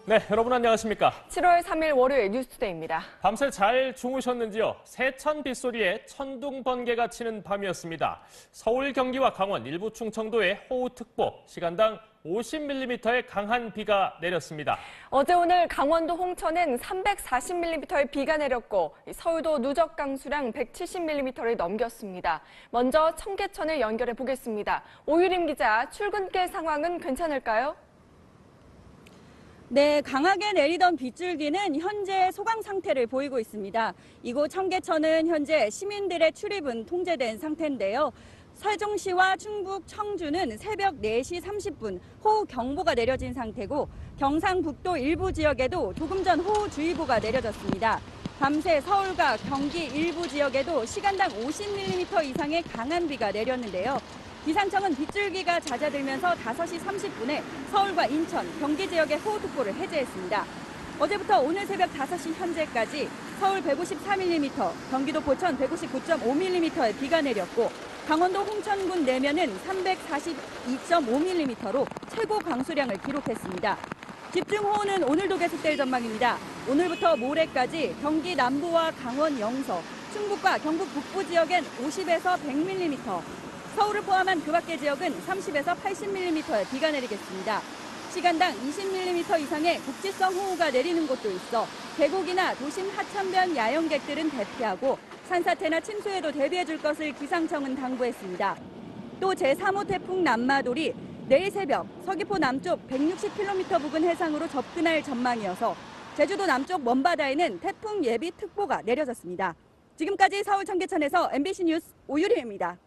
네, 여러분 안녕하십니까? 7월 3일 월요일 뉴스투데이입니다. 밤새 잘 주무셨는지요? 세찬 빗소리에 천둥 번개가 치는 밤이었습니다. 서울, 경기와 강원, 일부 충청도에 호우특보, 시간당 50mm의 강한 비가 내렸습니다. 어제 오늘 강원도 홍천엔 340mm의 비가 내렸고 서울도 누적 강수량 170mm를 넘겼습니다. 먼저 청계천을 연결해 보겠습니다. 오유림 기자, 출근길 상황은 괜찮을까요? 네, 강하게 내리던 빗줄기는 현재 소강 상태를 보이고 있습니다. 이곳 청계천은 현재 시민들의 출입은 통제된 상태인데요. 세종시와 충북 청주는 새벽 4시 30분 호우 경보가 내려진 상태고 경상북도 일부 지역에도 조금 전 호우주의보가 내려졌습니다. 밤새 서울과 경기 일부 지역에도 시간당 50mm 이상의 강한 비가 내렸는데요. 기상청은 빗줄기가 잦아들면서 5시 30분에 서울과 인천, 경기 지역의 호우특보를 해제했습니다. 어제부터 오늘 새벽 5시 현재까지 서울 153mm, 경기도 포천 159.5mm의 비가 내렸고 강원도 홍천군 내면은 342.5mm로 최고 강수량을 기록했습니다. 집중호우는 오늘도 계속될 전망입니다. 오늘부터 모레까지 경기 남부와 강원 영서, 충북과 경북 북부 지역엔 50에서 100mm, 서울을 포함한 그 밖의 지역은 30에서 80mm의 비가 내리겠습니다. 시간당 20mm 이상의 국지성 호우가 내리는 곳도 있어 계곡이나 도심 하천변 야영객들은 대피하고 산사태나 침수에도 대비해 줄 것을 기상청은 당부했습니다. 또 제3호 태풍 남마돌이 내일 새벽 서귀포 남쪽 160km 부근 해상으로 접근할 전망이어서 제주도 남쪽 먼바다에는 태풍 예비 특보가 내려졌습니다. 지금까지 서울 청계천에서 MBC 뉴스 오유림입니다.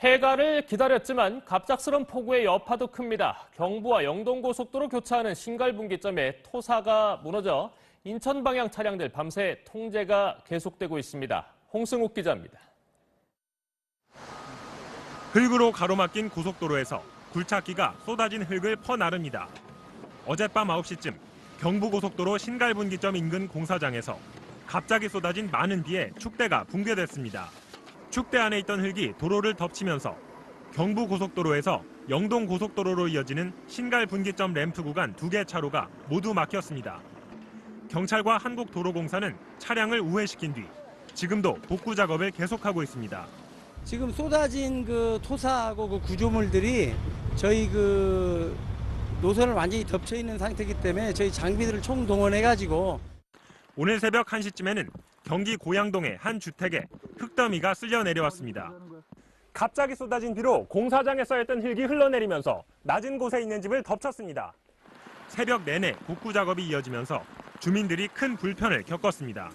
해가를 기다렸지만 갑작스런 폭우의 여파도 큽니다. 경부와 영동고속도로 교차하는 신갈분기점에 토사가 무너져 인천 방향 차량들 밤새 통제가 계속되고 있습니다. 홍승욱 기자입니다. 흙으로 가로막힌 고속도로에서 굴착기가 쏟아진 흙을 퍼나릅니다. 어젯밤 9시쯤 경부고속도로 신갈분기점 인근 공사장에서 갑자기 쏟아진 많은 비에 축대가 붕괴됐습니다. 축대 안에 있던 흙이 도로를 덮치면서 경부고속도로에서 영동고속도로로 이어지는 신갈분기점 램프 구간 2개 차로가 모두 막혔습니다. 경찰과 한국도로공사는 차량을 우회시킨 뒤 지금도 복구 작업을 계속하고 있습니다. 지금 쏟아진 그 토사하고 그 구조물들이 저희 그 노선을 완전히 덮쳐 있는 상태이기 때문에 저희 장비들을 총동원해가지고 오늘 새벽 1시쯤에는 경기 고양동의 한 주택에 흙더미가 쓸려 내려왔습니다. 갑자기 쏟아진 비로 공사장에 쌓였던 흙이 흘러내리면서 낮은 곳에 있는 집을 덮쳤습니다. 새벽 내내 복구 작업이 이어지면서 주민들이 큰 불편을 겪었습니다.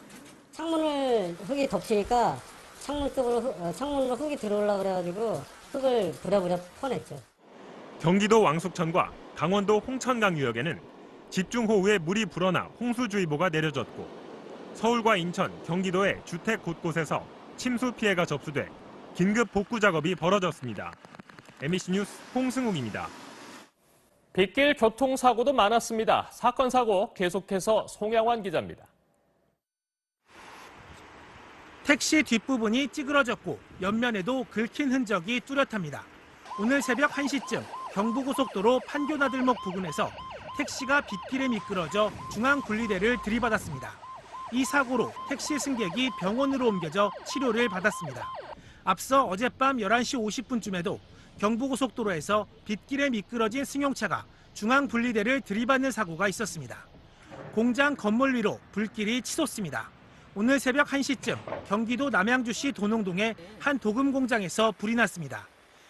창문을 흙이 덮치니까 창문으로 흙이 들어오려고 그래가지고 흙을 부랴부랴 퍼냈죠. 경기도 왕숙천과 강원도 홍천강 유역에는 집중호우에 물이 불어나 홍수주의보가 내려졌고 서울과 인천, 경기도의 주택 곳곳에서 침수 피해가 접수돼 긴급 복구 작업이 벌어졌습니다. MBC 뉴스 홍승욱입니다. 빗길 교통사고도 많았습니다. 사건 사고 계속해서 송양환 기자입니다. 택시 뒷부분이 찌그러졌고 옆면에도 긁힌 흔적이 뚜렷합니다. 오늘 새벽 1시쯤 경부고속도로 판교나들목 부근에서 택시가 빗길에 미끄러져 중앙분리대를 들이받았습니다. 이 사고로 택시 승객이 병원으로 옮겨져 치료를 받았습니다. 앞서 어젯밤 11시 50분쯤에도 경부고속도로에서 빗길에 미끄러진 승용차가 중앙분리대를 들이받는 사고가 있었습니다. 공장 건물 위로 불길이 치솟습니다. 오늘 새벽 1시쯤 경기도 남양주시 도농동의 한 도금 공장에서 불이 났습니다.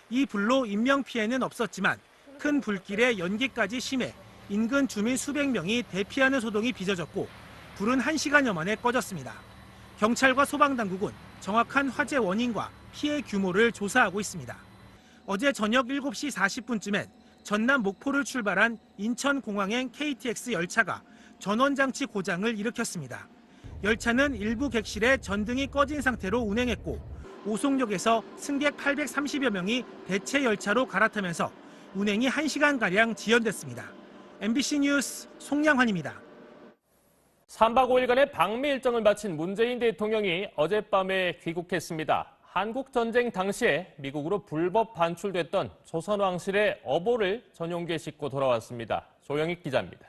이 불로 인명피해는 없었지만 큰 불길에 연기까지 심해 인근 주민 수백 명이 대피하는 소동이 빚어졌고 불은 1시간여 만에 꺼졌습니다. 경찰과 소방당국은 정확한 화재 원인과 피해 규모를 조사하고 있습니다. 어제 저녁 7시 40분쯤엔 전남 목포를 출발한 인천공항행 KTX 열차가 전원장치 고장을 일으켰습니다. 열차는 일부 객실에 전등이 꺼진 상태로 운행했고 오송역에서 승객 830여 명이 대체 열차로 갈아타면서 운행이 1시간가량 지연됐습니다. MBC 뉴스 송양환입니다. 3박 5일간의 방미 일정을 마친 문재인 대통령이 어젯밤에 귀국했습니다. 한국전쟁 당시에 미국으로 불법 반출됐던 조선왕실의 어보를 전용기에 싣고 돌아왔습니다. 조영익 기자입니다.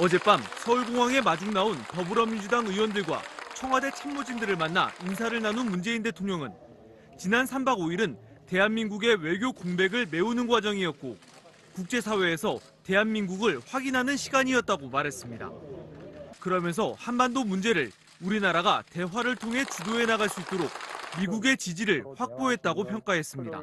어젯밤 서울공항에 마중 나온 더불어민주당 의원들과 청와대 참모진들을 만나 인사를 나눈 문재인 대통령은 지난 3박 5일은 대한민국의 외교 공백을 메우는 과정이었고 국제사회에서 대한민국을 확인하는 시간이었다고 말했습니다. 그러면서 한반도 문제를 우리나라가 대화를 통해 주도해 나갈 수 있도록 미국의 지지를 확보했다고 평가했습니다.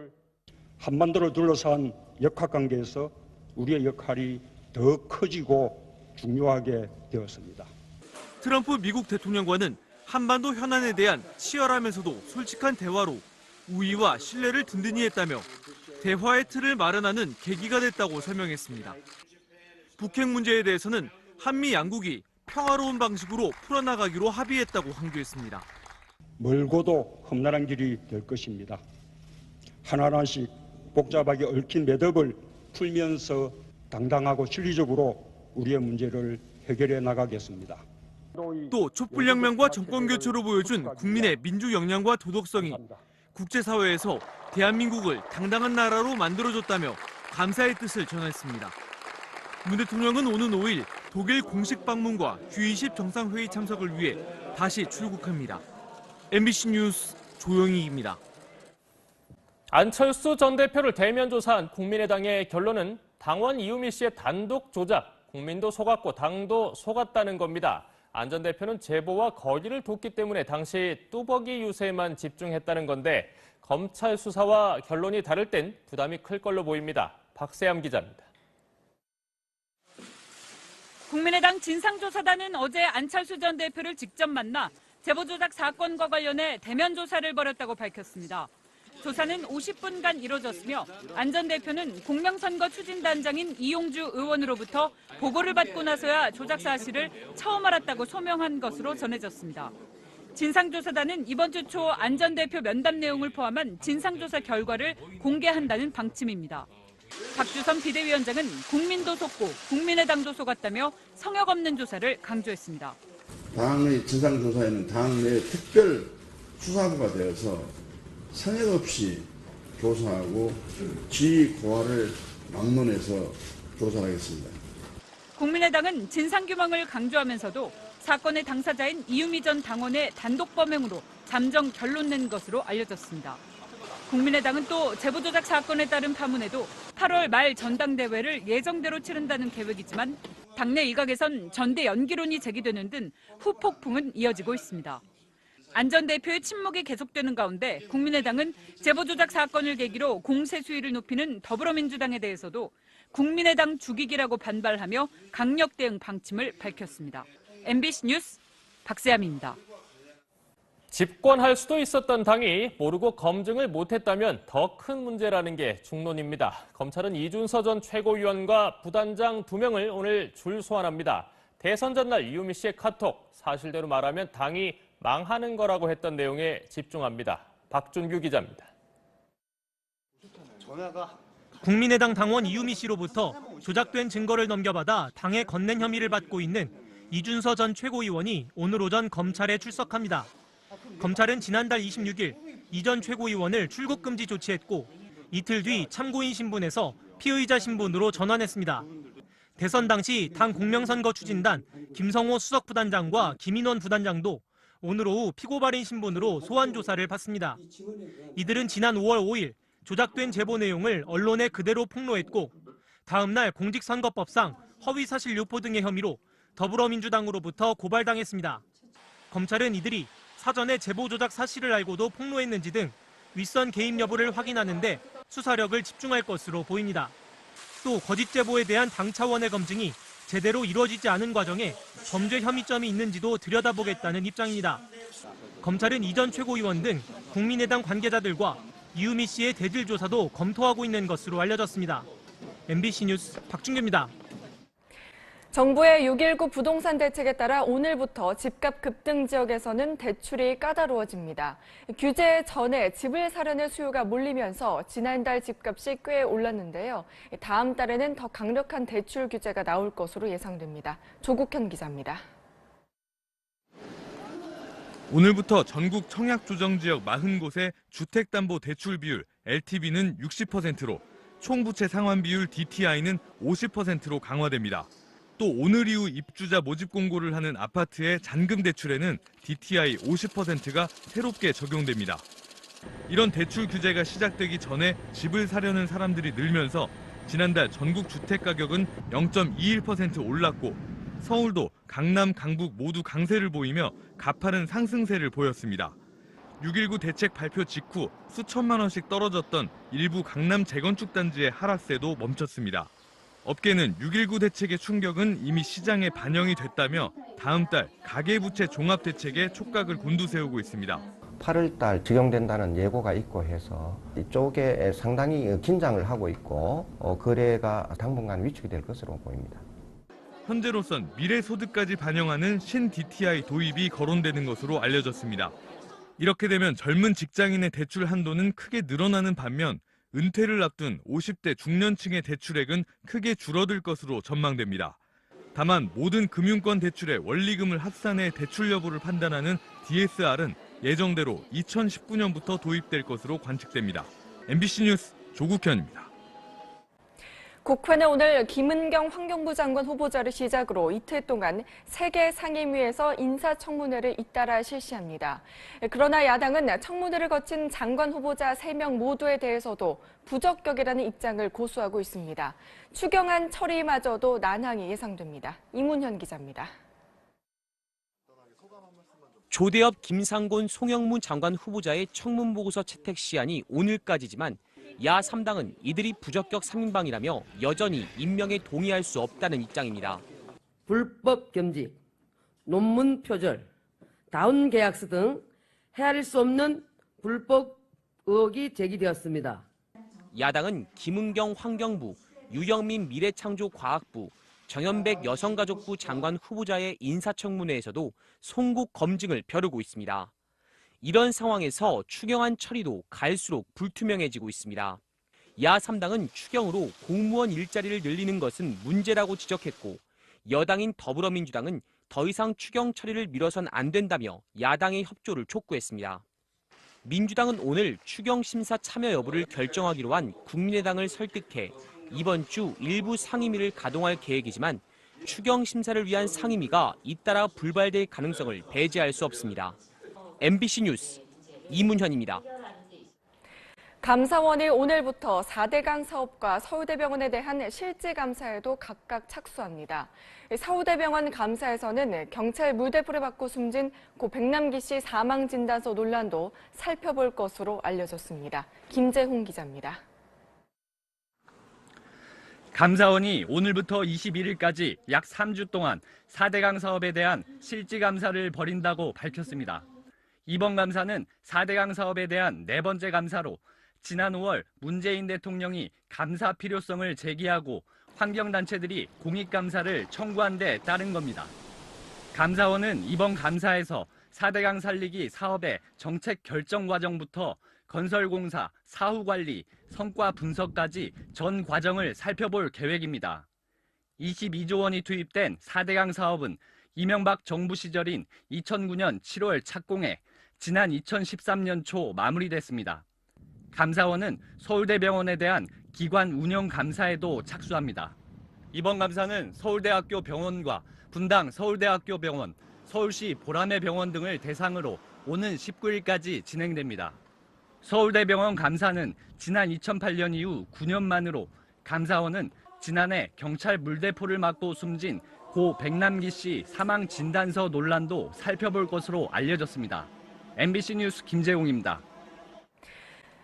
한반도를 둘러싼 역학관계에서 우리의 역할이 더 커지고 중요하게 되었습니다. 트럼프 미국 대통령과는 한반도 현안에 대한 치열하면서도 솔직한 대화로 우위와 신뢰를 든든히 했다며 대화의 틀을 마련하는 계기가 됐다고 설명했습니다. 북핵 문제에 대해서는 한미 양국이 평화로운 방식으로 풀어나가기로 합의했다고 강조했습니다. 멀고도 험난한 길이 될 것입니다. 하나하나씩 복잡하게 얽힌 매듭을 풀면서 당당하고 실리적으로 우리의 문제를 해결해 나가겠습니다. 또 촛불혁명과 정권교체로 보여준 국민의 민주 역량과 도덕성이 국제사회에서 대한민국을 당당한 나라로 만들어줬다며 감사의 뜻을 전했습니다. 문 대통령은 오는 5일 독일 공식 방문과 G20 정상회의 참석을 위해 다시 출국합니다. MBC 뉴스 조영익입니다. 안철수 전 대표를 대면 조사한 국민의당의 결론은 당원 이유미 씨의 단독 조작, 국민도 속았고 당도 속았다는 겁니다. 안 전 대표는 제보와 거리를 뒀기 때문에 당시 뚜벅이 유세에만 집중했다는 건데 검찰 수사와 결론이 다를 땐 부담이 클 걸로 보입니다. 박세암 기자입니다. 국민의당 진상조사단은 어제 안철수 전 대표를 직접 만나 제보 조작 사건과 관련해 대면 조사를 벌였다고 밝혔습니다. 조사는 50분간 이뤄졌으며 안 전 대표는 공명선거 추진단장인 이용주 의원으로부터 보고를 받고 나서야 조작 사실을 처음 알았다고 소명한 것으로 전해졌습니다. 진상조사단은 이번 주 초 안 전 대표 면담 내용을 포함한 진상조사 결과를 공개한다는 방침입니다. 박주선 비대위원장은 국민도 속고 국민의당도 속았다며 성역 없는 조사를 강조했습니다. 당의 진상조사에는 당 내 특별 수사부가 되어서 성역 없이 조사하고 지휘 고하를 막론해서 조사하겠습니다. 국민의당은 진상규명을 강조하면서도 사건의 당사자인 이유미 전 당원의 단독 범행으로 잠정 결론 낸 것으로 알려졌습니다. 국민의당은 또 제보 조작 사건에 따른 파문에도 8월 말 전당대회를 예정대로 치른다는 계획이지만 당내 일각에선 전대 연기론이 제기되는 등 후폭풍은 이어지고 있습니다. 안 전 대표의 침묵이 계속되는 가운데 국민의당은 제보 조작 사건을 계기로 공세 수위를 높이는 더불어민주당에 대해서도 국민의당 죽이기라고 반발하며 강력 대응 방침을 밝혔습니다. MBC 뉴스 박세암입니다. 집권할 수도 있었던 당이 모르고 검증을 못했다면 더 큰 문제라는 게 중론입니다. 검찰은 이준서 전 최고위원과 부단장 2명을 오늘 줄 소환합니다. 대선 전날 이유미 씨의 카톡, 사실대로 말하면 당이 망하는 거라고 했던 내용에 집중합니다. 박준규 기자입니다. 국민의당 당원 이유미 씨로부터 조작된 증거를 넘겨받아 당에 건넨 혐의를 받고 있는 이준서 전 최고위원이 오늘 오전 검찰에 출석합니다. 검찰은 지난달 26일 이 전 최고위원을 출국 금지 조치했고 이틀 뒤 참고인 신분에서 피의자 신분으로 전환했습니다. 대선 당시 당 공명선거 추진단 김성호 수석부단장과 김인원 부단장도 오늘 오후 피고발인 신분으로 소환 조사를 받습니다. 이들은 지난 5월 5일 조작된 제보 내용을 언론에 그대로 폭로했고 다음 날 공직선거법상 허위사실 유포 등의 혐의로 더불어민주당으로부터 고발당했습니다. 검찰은 이들이 사전에 제보 조작 사실을 알고도 폭로했는지 등 윗선 개입 여부를 확인하는데 수사력을 집중할 것으로 보입니다. 또 거짓 제보에 대한 당 차원의 검증이 제대로 이루어지지 않은 과정에 범죄 혐의점이 있는지도 들여다보겠다는 입장입니다. 검찰은 이 전 최고위원 등 국민의당 관계자들과 이유미 씨의 대질 조사도 검토하고 있는 것으로 알려졌습니다. MBC 뉴스 박준규입니다. 정부의 6.19 부동산 대책에 따라 오늘부터 집값 급등 지역에서는 대출이 까다로워집니다. 규제 전에 집을 사려는 수요가 몰리면서 지난달 집값이 꽤 올랐는데요. 다음 달에는 더 강력한 대출 규제가 나올 것으로 예상됩니다. 조국현 기자입니다. 오늘부터 전국 청약조정지역 40곳의 주택담보대출 비율 LTV는 60%로 총부채 상환 비율 DTI는 50%로 강화됩니다. 또 오늘 이후 입주자 모집 공고를 하는 아파트의 잔금 대출에는 DTI 50%가 새롭게 적용됩니다. 이런 대출 규제가 시작되기 전에 집을 사려는 사람들이 늘면서 지난달 전국 주택 가격은 0.21% 올랐고 서울도 강남, 강북 모두 강세를 보이며 가파른 상승세를 보였습니다. 6.19 대책 발표 직후 수천만 원씩 떨어졌던 일부 강남 재건축 단지의 하락세도 멈췄습니다. 업계는 6.19 대책의 충격은 이미 시장에 반영이 됐다며 다음 달 가계부채 종합대책에 촉각을 곤두세우고 있습니다. 8월 달 적용된다는 예고가 있고 해서 이쪽에 상당히 긴장을 하고 있고 거래가 당분간 위축이 될 것으로 보입니다. 현재로선 미래소득까지 반영하는 신 DTI 도입이 거론되는 것으로 알려졌습니다. 이렇게 되면 젊은 직장인의 대출 한도는 크게 늘어나는 반면 은퇴를 앞둔 50대 중년층의 대출액은 크게 줄어들 것으로 전망됩니다. 다만 모든 금융권 대출의 원리금을 합산해 대출 여부를 판단하는 DSR은 예정대로 2019년부터 도입될 것으로 관측됩니다. MBC 뉴스 조국현입니다. 국회는 오늘 김은경 환경부 장관 후보자를 시작으로 이틀 동안 세계 상임위에서 인사청문회를 잇따라 실시합니다. 그러나 야당은 청문회를 거친 장관 후보자 3명 모두에 대해서도 부적격이라는 입장을 고수하고 있습니다. 추경안 처리마저도 난항이 예상됩니다. 이문현 기자입니다. 조대엽, 김상곤, 송영문 장관 후보자의 청문보고서 채택 시한이 오늘까지지만 야 3당은 이들이 부적격 3인방이라며 여전히 임명에 동의할 수 없다는 입장입니다. 불법 겸직, 논문 표절, 다운 계약서 등 헤아릴 수 없는 불법 의혹이 제기되었습니다. 야당은 김은경 환경부, 유영민 미래창조과학부, 정현백 여성가족부 장관 후보자의 인사청문회에서도 송국 검증을 벼르고 있습니다. 이런 상황에서 추경안 처리도 갈수록 불투명해지고 있습니다. 야 3당은 추경으로 공무원 일자리를 늘리는 것은 문제라고 지적했고 여당인 더불어민주당은 더 이상 추경 처리를 미뤄선 안 된다며 야당의 협조를 촉구했습니다. 민주당은 오늘 추경 심사 참여 여부를 결정하기로 한 국민의당을 설득해 이번 주 일부 상임위를 가동할 계획이지만 추경 심사를 위한 상임위가 잇따라 불발될 가능성을 배제할 수 없습니다. MBC 뉴스 이문현입니다. 감사원이 오늘부터 4대강 사업과 서울대병원에 대한 실질감사에도 각각 착수합니다. 서울대병원 감사에서는 경찰 물대포를 받고 숨진 고 백남기 씨 사망진단서 논란도 살펴볼 것으로 알려졌습니다. 김재훈 기자입니다. 감사원이 오늘부터 21일까지 약 3주 동안 4대강 사업에 대한 실질감사를 벌인다고 밝혔습니다. 이번 감사는 4대강 사업에 대한 4번째 감사로 지난 5월 문재인 대통령이 감사 필요성을 제기하고 환경단체들이 공익감사를 청구한 데 따른 겁니다. 감사원은 이번 감사에서 4대강 살리기 사업의 정책 결정 과정부터 건설공사, 사후관리, 성과 분석까지 전 과정을 살펴볼 계획입니다. 22조 원이 투입된 4대강 사업은 이명박 정부 시절인 2009년 7월 착공해 지난 2013년 초 마무리됐습니다. 감사원은 서울대병원에 대한 기관 운영 감사에도 착수합니다. 이번 감사는 서울대학교 병원과 분당 서울대학교 병원, 서울시 보라매 병원 등을 대상으로 오는 19일까지 진행됩니다. 서울대병원 감사는 지난 2008년 이후 9년 만으로 감사원은 지난해 경찰 물대포를 맞고 숨진 고 백남기 씨 사망 진단서 논란도 살펴볼 것으로 알려졌습니다. MBC 뉴스 김재웅입니다.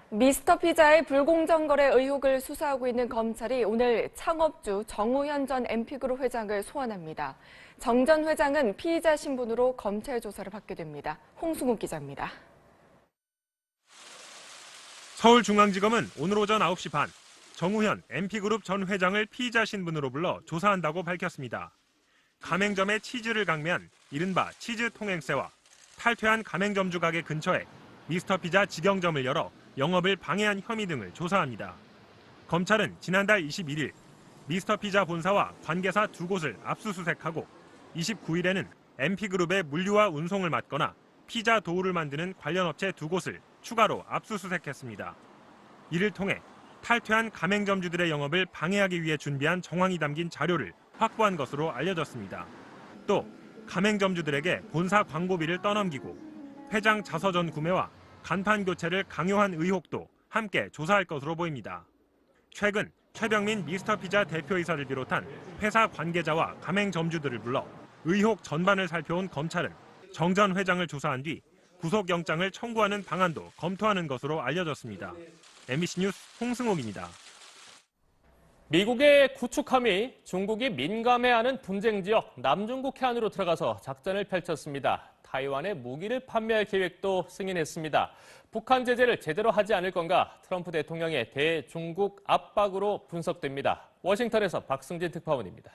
미스터 피자의 불공정 거래 의혹을 수사하고 있는 검찰이 오늘 창업주 정우현 전 MP그룹 회장을 소환합니다. 정 전 회장은 피의자 신분으로 검찰 조사를 받게 됩니다. 홍승욱 기자입니다. 서울중앙지검은 오늘 오전 9시 반 정우현 MP그룹 전 회장을 피의자 신분으로 불러 조사한다고 밝혔습니다. 가맹점의 치즈를 강매한 이른바 치즈 통행세와 탈퇴한 가맹점주 가게 근처에 미스터피자 직영점을 열어 영업을 방해한 혐의 등을 조사합니다. 검찰은 지난달 21일 미스터피자 본사와 관계사 2곳을 압수수색하고 29일에는 MP그룹의 물류와 운송을 맡거나 피자 도우를 만드는 관련 업체 2곳을 추가로 압수수색했습니다. 이를 통해 탈퇴한 가맹점주들의 영업을 방해하기 위해 준비한 정황이 담긴 자료를 확보한 것으로 알려졌습니다. 또 가맹점주들에게 본사 광고비를 떠넘기고 회장 자서전 구매와 간판 교체를 강요한 의혹도 함께 조사할 것으로 보입니다. 최근 최병민 미스터피자 대표이사를 비롯한 회사 관계자와 가맹점주들을 불러 의혹 전반을 살펴온 검찰은 정 전 회장을 조사한 뒤 구속영장을 청구하는 방안도 검토하는 것으로 알려졌습니다. MBC 뉴스 홍승옥입니다. 미국의 구축함이 중국이 민감해하는 분쟁 지역 남중국 해안으로 들어가서 작전을 펼쳤습니다. 타이완에 무기를 판매할 계획도 승인했습니다. 북한 제재를 제대로 하지 않을 건가 트럼프 대통령의 대중국 압박으로 분석됩니다. 워싱턴에서 박승진 특파원입니다.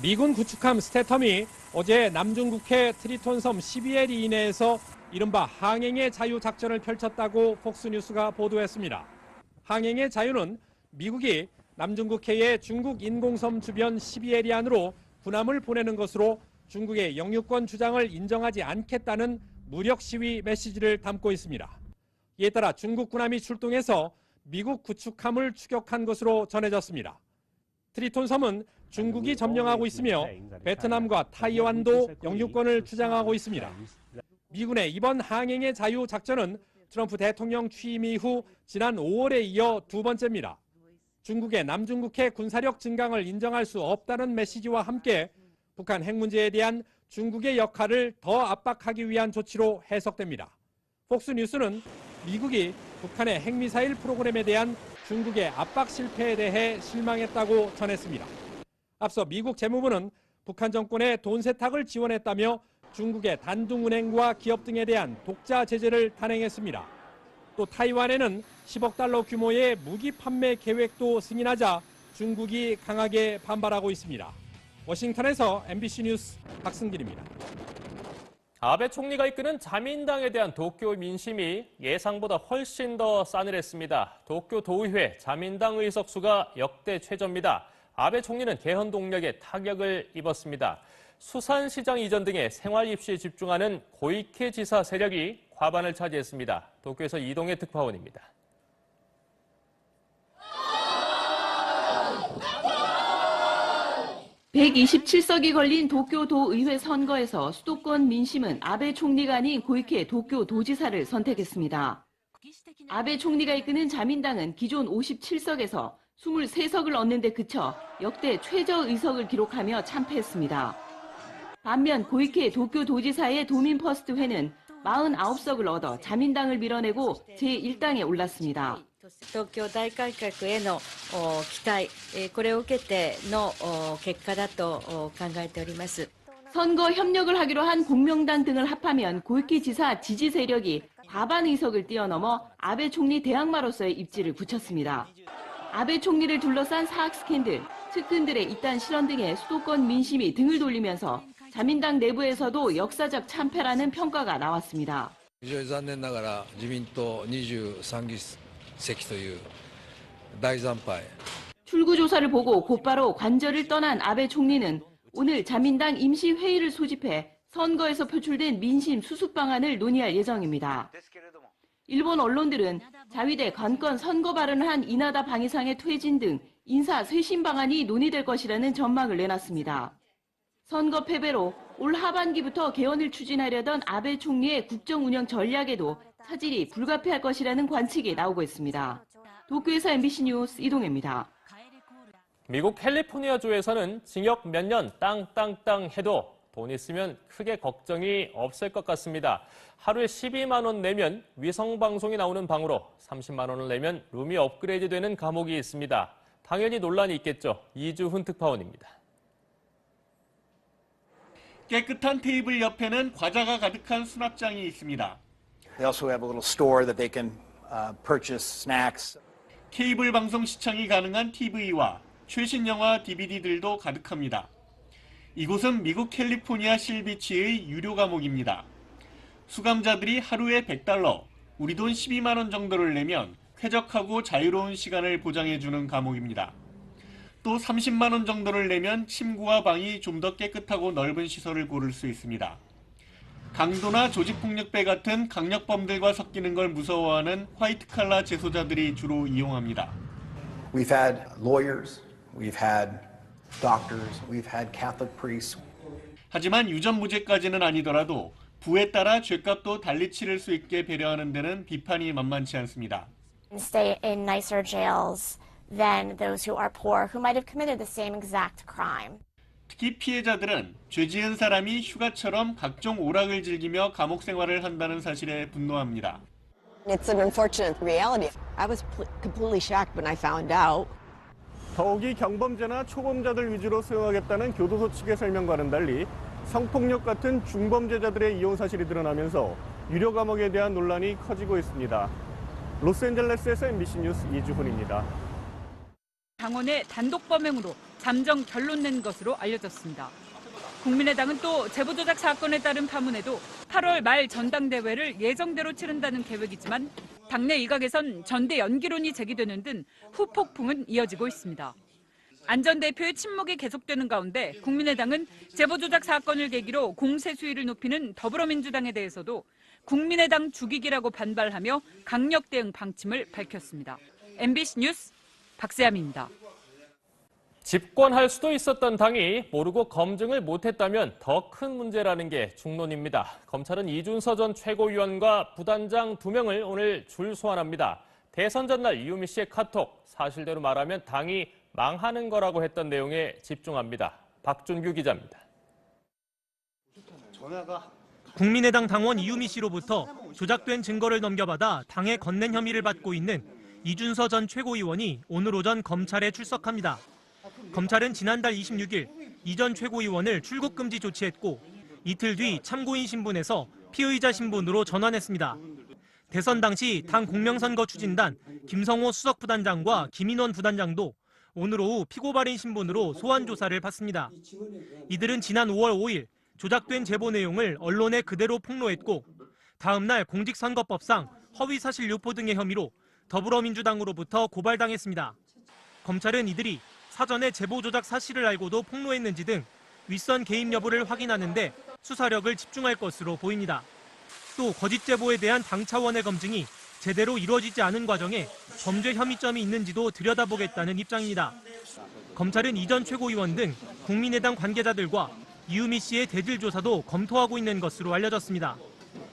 미군 구축함 스태텀이 어제 남중국해 트리톤섬 12일 이내에서 이른바 항행의 자유 작전을 펼쳤다고 폭스뉴스가 보도했습니다. 항행의 자유는 미국이 남중국해의 중국 인공섬 주변 12에리안으로 군함을 보내는 것으로 중국의 영유권 주장을 인정하지 않겠다는 무력 시위 메시지를 담고 있습니다. 이에 따라 중국 군함이 출동해서 미국 구축함을 추격한 것으로 전해졌습니다. 트리톤 섬은 중국이 점령하고 있으며 베트남과 타이완도 영유권을 주장하고 있습니다. 미군의 이번 항행의 자유 작전은 트럼프 대통령 취임 이후 지난 5월에 이어 두 번째입니다. 중국의 남중국해 군사력 증강을 인정할 수 없다는 메시지와 함께 북한 핵 문제에 대한 중국의 역할을 더 압박하기 위한 조치로 해석됩니다. 폭스뉴스는 미국이 북한의 핵미사일 프로그램에 대한 중국의 압박 실패에 대해 실망했다고 전했습니다. 앞서 미국 재무부는 북한 정권의 돈 세탁을 지원했다며 중국의 단둥은행과 기업 등에 대한 독자 제재를 단행했습니다. 또 타이완에는 10억 달러 규모의 무기 판매 계획도 승인하자 중국이 강하게 반발하고 있습니다. 워싱턴에서 MBC 뉴스 박승길입니다. 아베 총리가 이끄는 자민당에 대한 도쿄 민심이 예상보다 훨씬 더 싸늘했습니다. 도쿄 도의회 자민당 의석수가 역대 최저입니다. 아베 총리는 개헌 동력에 타격을 입었습니다. 수산시장 이전 등의 생활 입시에 집중하는 고이케 지사 세력이 과반을 차지했습니다. 도쿄에서 이동해 특파원입니다. 127석이 걸린 도쿄 도의회 선거에서 수도권 민심은 아베 총리가 아닌 고이케 도쿄 도지사를 선택했습니다. 아베 총리가 이끄는 자민당은 기존 57석에서 23석을 얻는 데 그쳐 역대 최저 의석을 기록하며 참패했습니다. 반면 고이케 도쿄 도지사의 도민퍼스트회는 49석을 얻어 자민당을 밀어내고 제1당에 올랐습니다. 東京大改革への期待、これを受けての結果だと考えております。 선거 협력을 하기로 한 공명당 등을 합하면 고이케 지사 지지 세력이 과반 의석을 뛰어넘어 아베 총리 대항마로서의 입지를 굳혔습니다. 아베 총리를 둘러싼 사학 스캔들, 측근들의 이딴 실언 등의 수도권 민심이 등을 돌리면서 자민당 내부에서도 역사적 참패라는 평가가 나왔습니다. 非常に残念ながら自民党23議席という大惨敗。 출구조사를 보고 곧바로 관저를 떠난 아베 총리는 오늘 자민당 임시회의를 소집해 선거에서 표출된 민심 수습 방안을 논의할 예정입니다. 일본 언론들은 자위대 관건 선거 발언을 한 이나다 방위상의 퇴진 등 인사 쇄신 방안이 논의될 것이라는 전망을 내놨습니다. 선거 패배로 올 하반기부터 개헌을 추진하려던 아베 총리의 국정 운영 전략에도 차질이 불가피할 것이라는 관측이 나오고 있습니다. 도쿄에서 MBC 뉴스 이동혜입니다. 미국 캘리포니아주에서는 징역 몇 년 땅땅땅 해도 돈 있으면 크게 걱정이 없을 것 같습니다. 하루에 12만 원 내면 위성방송이 나오는 방으로 30만 원을 내면 룸이 업그레이드 되는 감옥이 있습니다. 당연히 논란이 있겠죠. 이주훈 특파원입니다. 깨끗한 테이블 옆에는 과자가 가득한 수납장이 있습니다. They also have a little store that they can purchase snacks. 케이블 방송 시청이 가능한 TV와 최신 영화 DVD들도 가득합니다. 이곳은 미국 캘리포니아 실비치의 유료 감옥입니다. 수감자들이 하루에 $100, 우리 돈 12만 원 정도를 내면 쾌적하고 자유로운 시간을 보장해주는 감옥입니다. 또 30만 원 정도를 내면 침구와 방이 좀 더 깨끗하고 넓은 시설을 고를 수 있습니다. 강도나 조직폭력배 같은 강력범들과 섞이는 걸 무서워하는 화이트 칼라 재소자들이 주로 이용합니다. We've had lawyers We've had doctors, we've had Catholic priests. 하지만 유전 무죄까지는 아니더라도 부에 따라 죗값도 달리 치를 수 있게 배려하는 데는 비판이 만만치 않습니다. Stay in nicer jails than those who are poor, who might have committed the same exact crime. 특히 피해자들은 죄 지은 사람이 휴가처럼 각종 오락을 즐기며 감옥 생활을 한다는 사실에 분노합니다. It's an unfortunate reality. I was completely shocked when I found out. 더욱이 경범죄나 초범자들 위주로 수용하겠다는 교도소 측의 설명과는 달리 성폭력 같은 중범죄자들의 이용 사실이 드러나면서 유료 감옥에 대한 논란이 커지고 있습니다. 로스앤젤레스에서 MBC 뉴스 이주훈입니다. 강원의 단독 범행으로 잠정 결론 낸 것으로 알려졌습니다. 국민의당은 또 제보 조작 사건에 따른 파문에도 8월 말 전당대회를 예정대로 치른다는 계획이지만 당내 일각에선 전대 연기론이 제기되는 등 후폭풍은 이어지고 있습니다. 안 전 대표의 침묵이 계속되는 가운데 국민의당은 제보 조작 사건을 계기로 공세 수위를 높이는 더불어민주당에 대해서도 국민의당 죽이기라고 반발하며 강력 대응 방침을 밝혔습니다. MBC 뉴스 박세암입니다. 집권할 수도 있었던 당이 모르고 검증을 못했다면 더 큰 문제라는 게 중론입니다. 검찰은 이준서 전 최고위원과 부단장 2명을 오늘 줄 소환합니다. 대선 전날 이유미 씨의 카톡, 사실대로 말하면 당이 망하는 거라고 했던 내용에 집중합니다. 박준규 기자입니다. 국민의당 당원 이유미 씨로부터 조작된 증거를 넘겨받아 당에 건넨 혐의를 받고 있는 이준서 전 최고위원이 오늘 오전 검찰에 출석합니다. 검찰은 지난달 26일 이 전 최고위원을 출국 금지 조치했고 이틀 뒤 참고인 신분에서 피의자 신분으로 전환했습니다. 대선 당시 당 공명선거 추진단 김성호 수석부단장과 김인원 부단장도 오늘 오후 피고발인 신분으로 소환 조사를 받습니다. 이들은 지난 5월 5일 조작된 제보 내용을 언론에 그대로 폭로했고 다음 날 공직선거법상 허위사실 유포 등의 혐의로 더불어민주당으로부터 고발당했습니다. 검찰은 이들이 사전에 제보 조작 사실을 알고도 폭로했는지 등 윗선 개입 여부를 확인하는 데 수사력을 집중할 것으로 보입니다. 또 거짓 제보에 대한 당 차원의 검증이 제대로 이루어지지 않은 과정에 범죄 혐의점이 있는지도 들여다보겠다는 입장입니다. 검찰은 이 전 최고위원 등 국민의당 관계자들과 이유미 씨의 대질 조사도 검토하고 있는 것으로 알려졌습니다.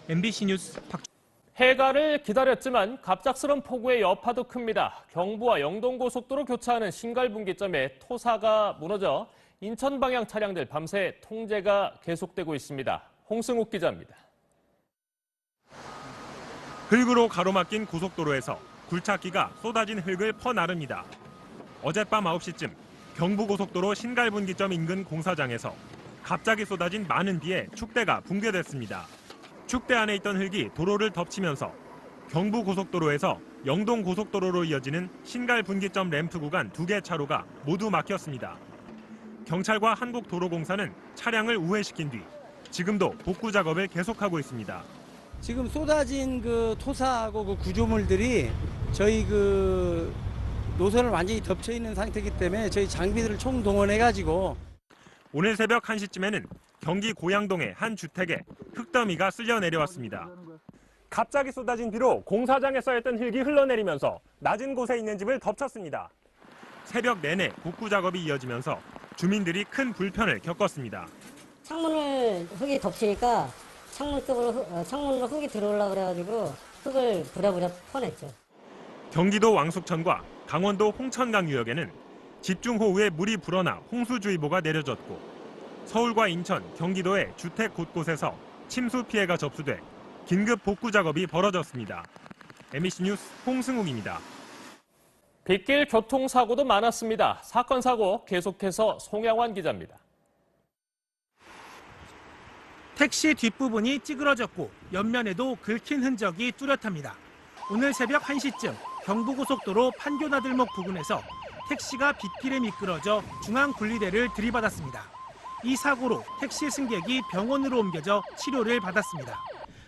MBC 뉴스 해가를 기다렸지만 갑작스런 폭우의 여파도 큽니다. 경부와 영동고속도로 교차하는 신갈분기점에 토사가 무너져 인천 방향 차량들 밤새 통제가 계속되고 있습니다. 홍승욱 기자입니다. 흙으로 가로막힌 고속도로에서 굴착기가 쏟아진 흙을 퍼나릅니다. 어젯밤 9시쯤 경부고속도로 신갈분기점 인근 공사장에서 갑자기 쏟아진 많은 비에 축대가 붕괴됐습니다. 축대 안에 있던 흙이 도로를 덮치면서 경부고속도로에서 영동고속도로로 이어지는 신갈분기점 램프 구간 2개 차로가 모두 막혔습니다. 경찰과 한국도로공사는 차량을 우회시킨 뒤 지금도 복구 작업을 계속하고 있습니다. 지금 쏟아진 그 토사하고 그 구조물들이 저희 그 노선을 완전히 덮쳐 있는 상태이기 때문에 저희 장비들을 총동원해가지고 오늘 새벽 1시쯤에는 경기 고양동의 한 주택에 흙더미가 쓸려 내려왔습니다. 갑자기 쏟아진 비로 공사장에 쌓였던 흙이 흘러내리면서 낮은 곳에 있는 집을 덮쳤습니다. 새벽 내내 복구 작업이 이어지면서 주민들이 큰 불편을 겪었습니다. 창문을 흙이 덮치니까 창문으로 흙이 들어오려고 그래가지고 흙을 부랴부랴 퍼냈죠. 경기도 왕숙천과 강원도 홍천강 유역에는 집중호우에 물이 불어나 홍수주의보가 내려졌고 서울과 인천, 경기도의 주택 곳곳에서 침수 피해가 접수돼 긴급 복구 작업이 벌어졌습니다. MBC 뉴스 홍승욱입니다. 빗길 교통사고도 많았습니다. 사건 사고 계속해서 송양환 기자입니다. 택시 뒷부분이 찌그러졌고 옆면에도 긁힌 흔적이 뚜렷합니다. 오늘 새벽 1시쯤 경부고속도로 판교나들목 부근에서 택시가 빗길에 미끄러져 중앙분리대를 들이받았습니다. 이 사고로 택시 승객이 병원으로 옮겨져 치료를 받았습니다.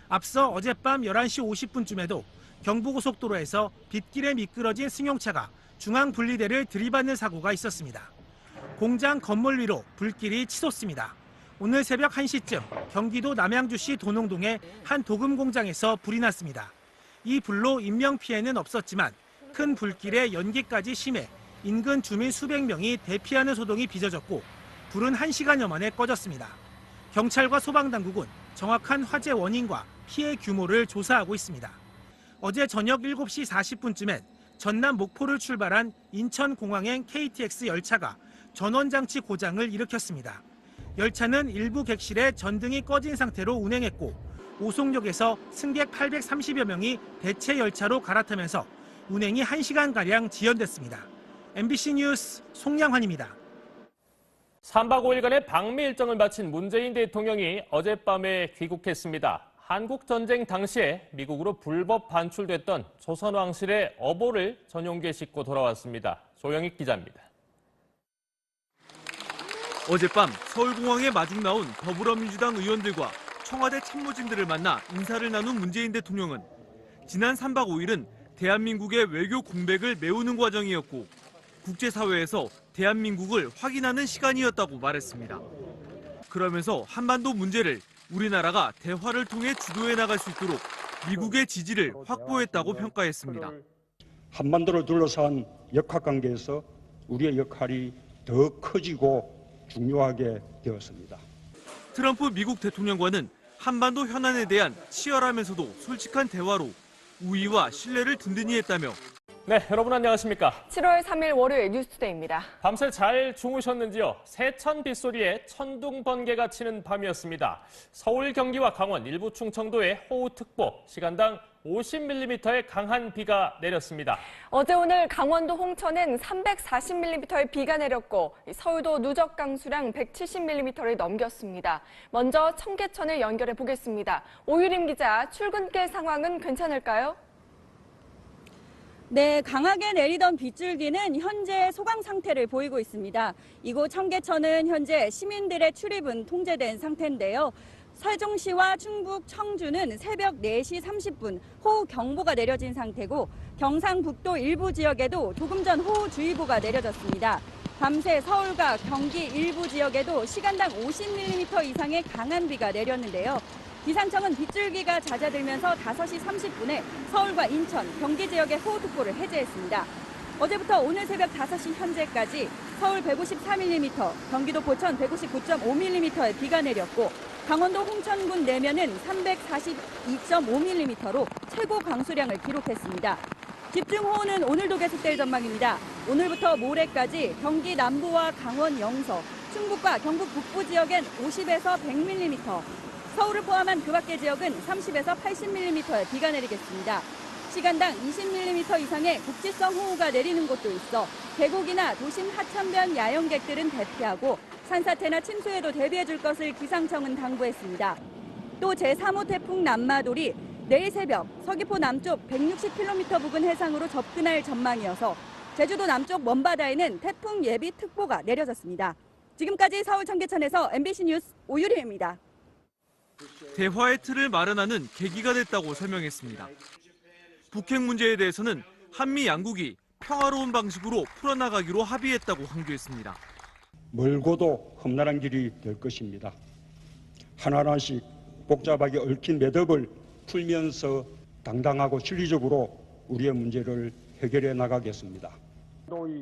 앞서 어젯밤 11시 50분쯤에도 경부고속도로에서 빗길에 미끄러진 승용차가 중앙분리대를 들이받는 사고가 있었습니다. 공장 건물 위로 불길이 치솟습니다. 오늘 새벽 1시쯤 경기도 남양주시 도농동의 한 도금 공장에서 불이 났습니다. 이 불로 인명피해는 없었지만 큰 불길에 연기까지 심해 인근 주민 수백 명이 대피하는 소동이 빚어졌고 불은 1시간여 만에 꺼졌습니다. 경찰과 소방당국은 정확한 화재 원인과 피해 규모를 조사하고 있습니다. 어제 저녁 7시 40분쯤엔 전남 목포를 출발한 인천공항행 KTX 열차가 전원장치 고장을 일으켰습니다. 열차는 일부 객실에 전등이 꺼진 상태로 운행했고 오송역에서 승객 830여 명이 대체 열차로 갈아타면서 운행이 1시간가량 지연됐습니다. MBC 뉴스 송양환입니다. 3박 5일간의 방미 일정을 마친 문재인 대통령이 어젯밤에 귀국했습니다. 한국전쟁 당시에 미국으로 불법 반출됐던 조선왕실의 어보를 전용기에 싣고 돌아왔습니다. 조영익 기자입니다. 어젯밤 서울공항에 마중 나온 더불어민주당 의원들과 청와대 참모진들을 만나 인사를 나눈 문재인 대통령은 지난 3박 5일은 대한민국의 외교 공백을 메우는 과정이었고 국제사회에서 대한민국을 확인하는 시간이었다고 말했습니다. 그러면서 한반도 문제를 우리나라가 대화를 통해 주도해 나갈 수 있도록 미국의 지지를 확보했다고 평가했습니다. 한반도를 둘러싼 역학관계에서 우리의 역할이 더 커지고 중요하게 되었습니다. 트럼프 미국 대통령과는 한반도 현안에 대한 치열하면서도 솔직한 대화로 우위와 신뢰를 든든히 했다며 네, 여러분 안녕하십니까? 7월 3일 월요일 뉴스투데이입니다. 밤새 잘 주무셨는지요? 세찬 빗소리에 천둥 번개가 치는 밤이었습니다. 서울, 경기와 강원, 일부 충청도에 호우특보, 시간당 50mm의 강한 비가 내렸습니다. 어제 오늘 강원도 홍천엔 340mm의 비가 내렸고 서울도 누적 강수량 170mm를 넘겼습니다. 먼저 청계천을 연결해 보겠습니다. 오유림 기자, 출근길 상황은 괜찮을까요? 네, 강하게 내리던 빗줄기는 현재 소강 상태를 보이고 있습니다. 이곳 청계천은 현재 시민들의 출입은 통제된 상태인데요. 세종시와 충북 청주는 새벽 4시 30분 호우 경보가 내려진 상태고 경상북도 일부 지역에도 조금 전 호우주의보가 내려졌습니다. 밤새 서울과 경기 일부 지역에도 시간당 50mm 이상의 강한 비가 내렸는데요. 기상청은 빗줄기가 잦아들면서 5시 30분에 서울과 인천, 경기 지역의 호우특보를 해제했습니다. 어제부터 오늘 새벽 5시 현재까지 서울 154mm, 경기도 포천 159.5mm의 비가 내렸고 강원도 홍천군 내면은 342.5mm로 최고 강수량을 기록했습니다. 집중호우는 오늘도 계속될 전망입니다. 오늘부터 모레까지 경기 남부와 강원 영서, 충북과 경북 북부 지역엔 50에서 100mm, 서울을 포함한 그 밖의 지역은 30에서 80mm의 비가 내리겠습니다. 시간당 20mm 이상의 국지성 호우가 내리는 곳도 있어 계곡이나 도심 하천변 야영객들은 대피하고 산사태나 침수에도 대비해 줄 것을 기상청은 당부했습니다. 또 제3호 태풍 남마돌이 내일 새벽 서귀포 남쪽 160km 부근 해상으로 접근할 전망이어서 제주도 남쪽 먼바다에는 태풍 예비 특보가 내려졌습니다. 지금까지 서울 청계천에서 MBC 뉴스 오유리입니다. 대화의 틀을 마련하는 계기가 됐다고 설명했습니다. 북핵 문제에 대해서는 한미 양국이 평화로운 방식으로 풀어나가기로 합의했다고 강조했습니다. 멀고도 험난한 길이 될 것입니다. 하나하나씩 복잡하게 얽힌 매듭을 풀면서 당당하고 실리적으로 우리의 문제를 해결해 나가겠습니다.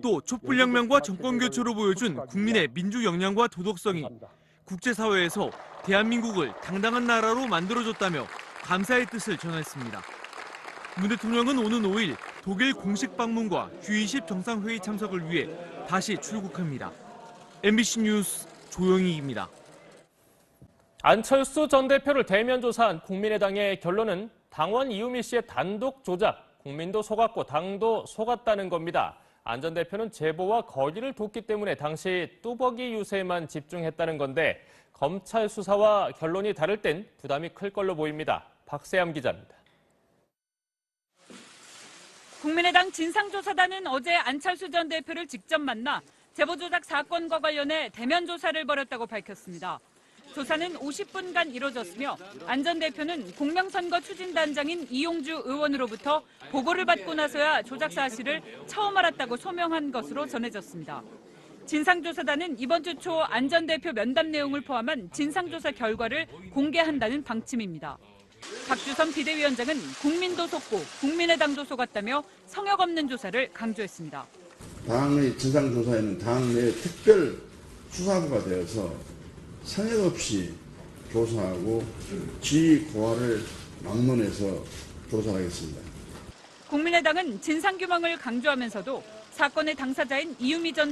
또 촛불혁명과 정권교체로 보여준 국민의 민주 역량과 도덕성이 국제사회에서 대한민국을 당당한 나라로 만들어줬다며 감사의 뜻을 전했습니다. 문 대통령은 오는 5일 독일 공식 방문과 G20 정상회의 참석을 위해 다시 출국합니다. MBC 뉴스 조영익입니다. 안철수 전 대표를 대면 조사한 국민의당의 결론은 당원 이유미 씨의 단독 조작, 국민도 속았고 당도 속았다는 겁니다. 안 전 대표는 제보와 거리를 뒀기 때문에 당시 뚜벅이 유세에만 집중했다는 건데 검찰 수사와 결론이 다를 땐 부담이 클 걸로 보입니다. 박세암 기자입니다. 국민의당 진상조사단은 어제 안철수 전 대표를 직접 만나 제보 조작 사건과 관련해 대면 조사를 벌였다고 밝혔습니다. 조사는 50분간 이뤄졌으며 안 전 대표는 공명선거 추진단장인 이용주 의원으로부터 보고를 받고 나서야 조작 사실을 처음 알았다고 소명한 것으로 전해졌습니다. 진상조사단은 이번 주 초 안 전 대표 면담 내용을 포함한 진상조사 결과를 공개한다는 방침입니다. 박주선 비대위원장은 국민도 속고 국민의당도 속았다며 성역 없는 조사를 강조했습니다. 당의 진상조사에는 당 내 특별 수사부가 되어서 성역 없이 조사하고 지위 고하를 막론해서 조사하겠습니다. 국민의당은 진상규명을 강조하면서도 사건의 당사자인 이유미 전